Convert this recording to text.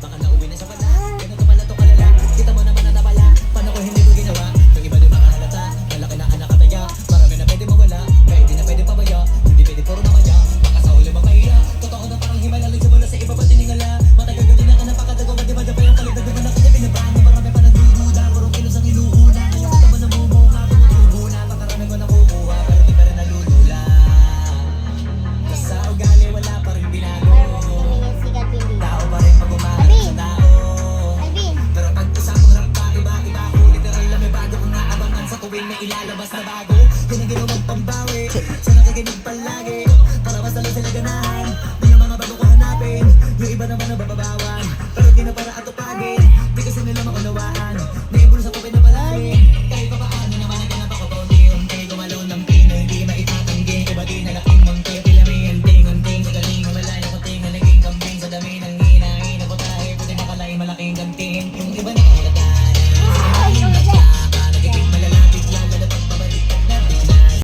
Baka nauwi na siya pala, ganito pala to kalala. Kita mo naman na napala, paano ko hindi ko ginawa? Yung iba din makahalata, malaki na anak kataya. Marami na pwede mawala, kaya hindi na pwede pabaya. Hindi pwede puro mamaya, baka sa huli mamaya. Totoo na parang himala, nagsimula sa iba pa tiningala. Matagal ka din na ka napakadago, madi-mada pa yung kalidad na kanya pinabahan. Na marami pa nagdududa, purong kilos ang inuuna. Nakita mo na mumunga, tumutubo na. Pakarami ko nakukuha, pero di ka rin nalulula. Sa ugali wala pa rin binago, tao pa rin pag umaharap sa tao. Pero pag usapang rap pa, iba-iba ko. Literal na may bago kong naabangan sa tuwing may ilalabas na bago. Yun ang ginawang pambawi, sa nakikinig palagi, para mas lalo sila ganahan. Di yung mga bago ko hanapin, yung iba naman na bababawan. Pero di na para atupagin, di kasi nila makunawaan. Naibulo sa pupin na malalim, kahit pa paano naman naganap ako paunti. Kaya gumalaw ng pino, hindi maitatanggi. Iba di na laking mangke, pilami-hunting-hunting. Sa galing na malayo ko tinga, naging kambing. Sa dami ng hinahin, ako tayo, pwede makalain malaking ganting. Yung iba na